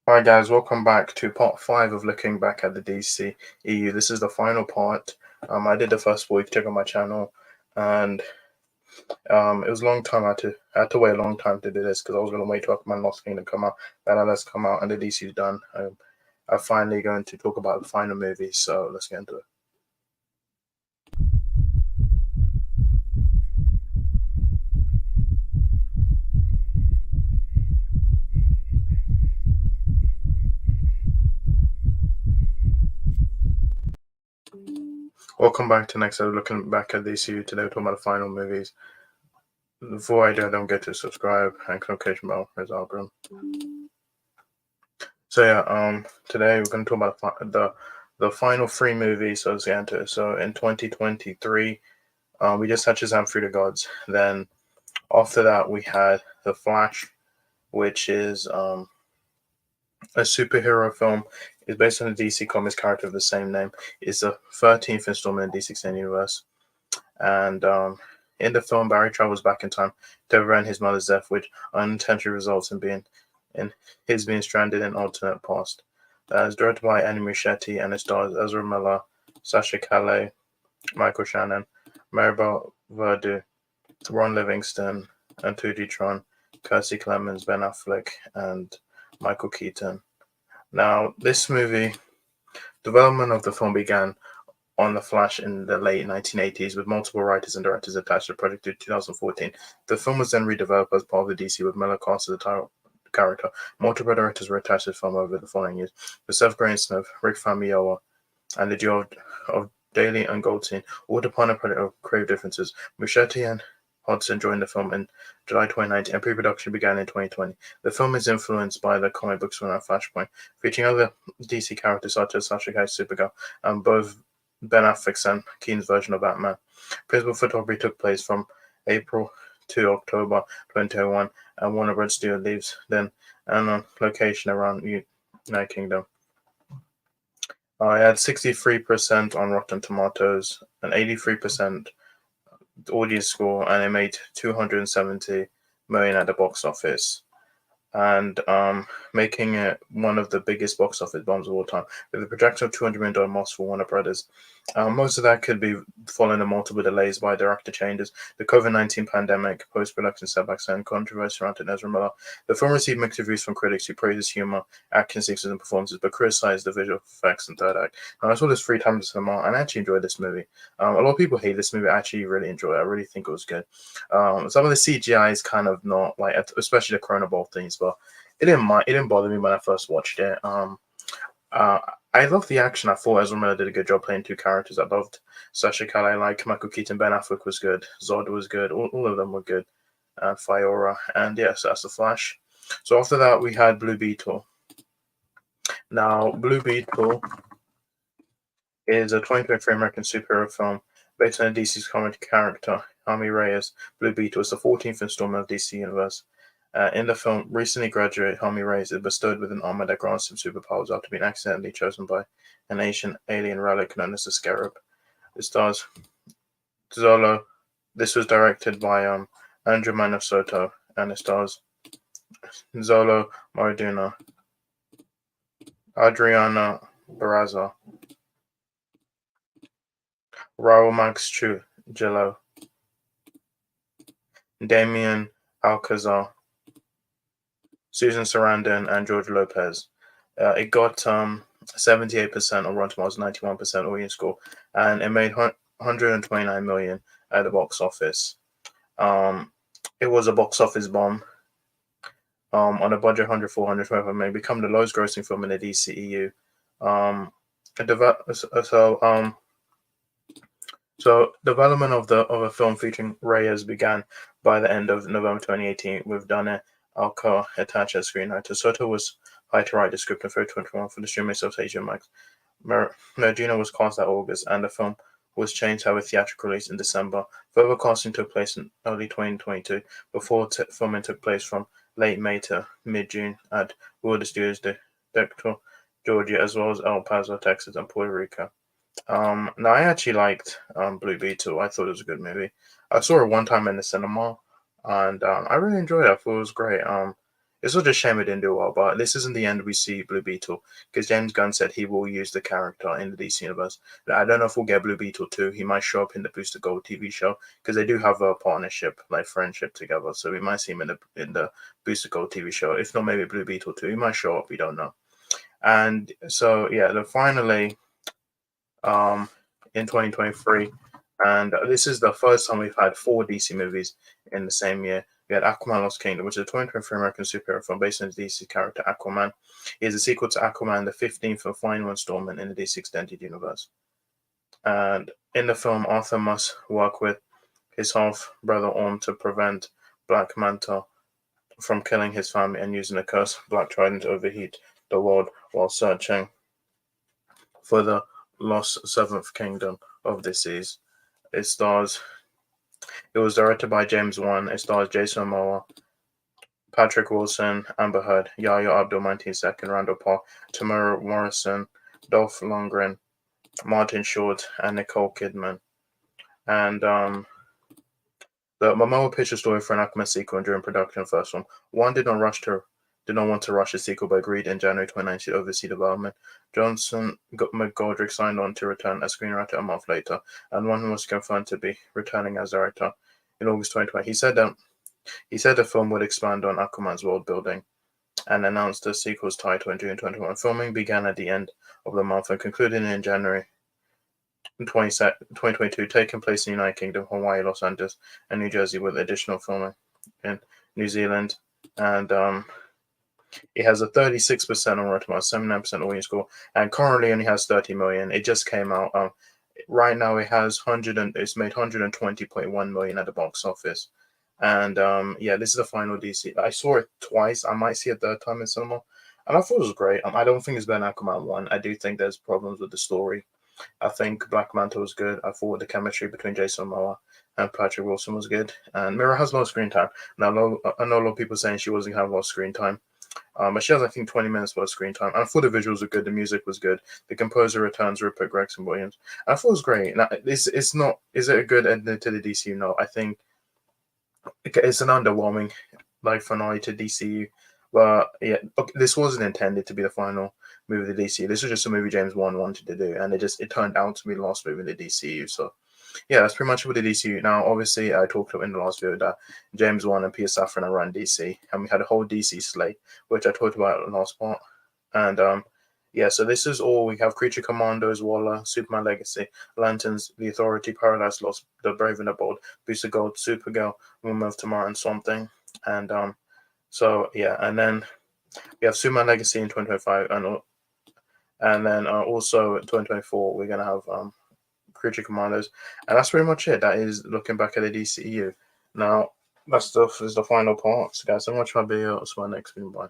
Hi guys, welcome back to part 5 of looking back at the DCEU. This is the final part. I did the first 4. You can check on my channel, and it was a long time. I had to wait a long time to do this because I was going to wait till Aquaman Lost Kingdom come out, then let's come out, and the DC's done. I'm finally going to talk about the final movie, so let's get into it. Welcome back to the next episode looking back at the DCU. Today we're talking about the final movies. Before I do, don't forget to subscribe and click notification bell for his algorithm. So yeah, today we're going to talk about the final 3 movies. So let's get into it. So in 2023, we just had Shazam Through the Gods. Then after that, we had The Flash, which is a superhero film. It's based on a DC Comics character of the same name. It's the 13th installment in the DC Extended Universe. And in the film, Barry travels back in time to prevent his mother's death, which unintentionally results in his being stranded in an alternate past. It's directed by Annie Muschietti and it stars Ezra Miller, Sasha Calle, Michael Shannon, Maribel Verdú, Ron Livingston, Antuji Tron, Kiersey Clemens, Ben Affleck, and Michael Keaton. Now, this movie, development of the film began on The Flash in the late 1980s with multiple writers and directors attached to the project in 2014. The film was then redeveloped as part of the DC with Miller cast as the title character. Multiple directors were attached to the film over the following years, with Seth Grainsmith, Rick Famuyiwa, and the duo of Daly and Goldstein, all upon a project of creative differences. Muschietti and Hodson joined the film in July 2019, and pre-production began in 2020. The film is influenced by the comic books from Flashpoint, featuring other DC characters such as Sasha Calle, Supergirl, and both Ben Affleck's and Keaton's version of Batman. Principal photography took place from April to October 2021, and Warner Bros. Studio leaves then and on location around United Kingdom. I had 63% on Rotten Tomatoes, and 83% audience score, and it made 270 million at the box office, and making it one of the biggest box office bombs of all time, with a projection of $200 million loss for Warner Brothers. Most of that could be following the multiple delays by director changes, the COVID-19 pandemic, post-production setbacks, and controversy surrounding Ezra Miller. The film received mixed reviews from critics who praised its humor, acting sequences, and performances, but criticized the visual effects and third act. Now, I saw this 3 times in the cinema, and I actually enjoyed this movie. A lot of people hate this movie. I actually really enjoy it. I really think it was good. Some of the CGI is kind of not like, especially the Corona Ball things, but it didn't bother me when I first watched it. I loved the action. I thought Ezra Miller did a good job playing 2 characters. I loved Sasha Calle, I like Michael Keaton, Ben Affleck was good, Zod was good, all of them were good, and Fiora, and yes, that's The Flash. So after that, we had Blue Beetle. Now, Blue Beetle is a 2023 American superhero film based on a DC's comic character, Jaime Reyes. Blue Beetle is the 14th installment of DC Universe. In the film, recently graduate Jaime Reyes is bestowed with an armor that grants him superpowers after being accidentally chosen by an ancient alien relic known as the Scarab. It stars Zolo. This was directed by Andrew Manasoto, and it stars Zolo Maradona, Adriana Barraza, Raul Max Trujillo, Damien Alcazar, Susan Sarandon, and George Lopez. It got 78% on Rotten Tomatoes, 91% audience score, and it made 129 million at the box office. It was a box office bomb. On a budget of 125 million, become the lowest grossing film in the DCEU. So development of a film featuring Reyes began by the end of November 2018 with Dana Alcar attached as screenwriter. Soto was hired to write the script in February 2021 for the streaming service HBO Max. Medina was cast that August, and the film was changed to have a theatrical release in December. Further casting took place in early 2022, before filming took place from late May to mid-June at Wilder Studios, Decatur, Georgia, as well as El Paso, Texas, and Puerto Rico. Now, I actually liked Blue Beetle. I thought it was a good movie. I saw it one time in the cinema, and I really enjoyed it. I thought it was great. It's such a shame it didn't do well, but this isn't the end we see Blue Beetle, because James Gunn said he will use the character in the DC universe. I don't know if we'll get Blue Beetle 2. He might show up in the Booster Gold TV show, because they do have a partnership, like friendship together. So we might see him in the Booster Gold TV show. If not, maybe Blue Beetle 2. He might show up. We don't know. And so yeah, then finally, in 2023, and this is the first time we've had 4 DC movies in the same year. We had Aquaman Lost Kingdom, which is a 2023 American superhero film based on the DC character Aquaman. It is a sequel to Aquaman, the 15th and final installment in the DC Extended Universe. And in the film, Arthur must work with his half brother Orm to prevent Black Manta from killing his family and using a cursed Black Trident to overheat the world while searching for the lost Seventh Kingdom of the Seas. It was directed by James Wan. It stars Jason Momoa, Patrick Wilson, Amber Heard, Yahya Abdul-Mateen II, Randall Park, Tamara Morrison, Dolph Lundgren, Martin Short, and Nicole Kidman. And the Momoa pitched a story for an Aquaman sequel during production of the first film. Wan did not want to rush the sequel, but agreed in January 2019 to oversee development. Johnson McGoldrick signed on to return as screenwriter a month later, and Wan was confirmed to be returning as director in August 2020. He said the film would expand on Aquaman's world building and announced the sequel's title in June 2021. Filming began at the end of the month and concluded in January 2022, taking place in the United Kingdom, Hawaii, Los Angeles, and New Jersey, with additional filming in New Zealand. And it has a 36% on Rotten Tomatoes, 79% audience score, and currently only has 30 million. It just came out. Right now, it's made 120.1 million at the box office. And yeah, this is the final DC. I saw it twice. I might see it a third time in cinema, and I thought it was great. I don't think it's better than Aquaman 1. I do think there's problems with the story. I think Black Manta was good. I thought the chemistry between Jason Momoa and Patrick Wilson was good. And Mira has a lot of screen time. Now, I know a lot of people saying she wasn't going to have a lot of screen time. But she has, I think, 20 minutes worth of screen time. And I thought the visuals were good. The music was good. The composer returns Rupert Gregson Williams. And I thought it was great. Now, is it a good ending to the DCU? No, I think it's an underwhelming finale to DCU. But yeah, okay, this wasn't intended to be the final movie of the DCU. This was just a movie James Wan wanted to do, and it turned out to be the last movie in the DCU. So yeah, that's pretty much what the DCU. Now, obviously, I talked in the last video that James Wan and Peter Safran are running DC, and we had a whole DC slate, which I talked about in the last part. And yeah, so this is all. We have Creature Commandos, Waller, Superman Legacy, Lanterns, The Authority, Paradise Lost, The Brave and the Bold, Booster Gold, Supergirl, Woman of Tomorrow, and Something. And so yeah, and then we have Superman Legacy in 2025, and then also in 2024 we're gonna have Creature Commandos, and that's pretty much it. That is looking back at the DCEU. Now that stuff is the final part, guys. So much for my video. I'll see you next video. Bye.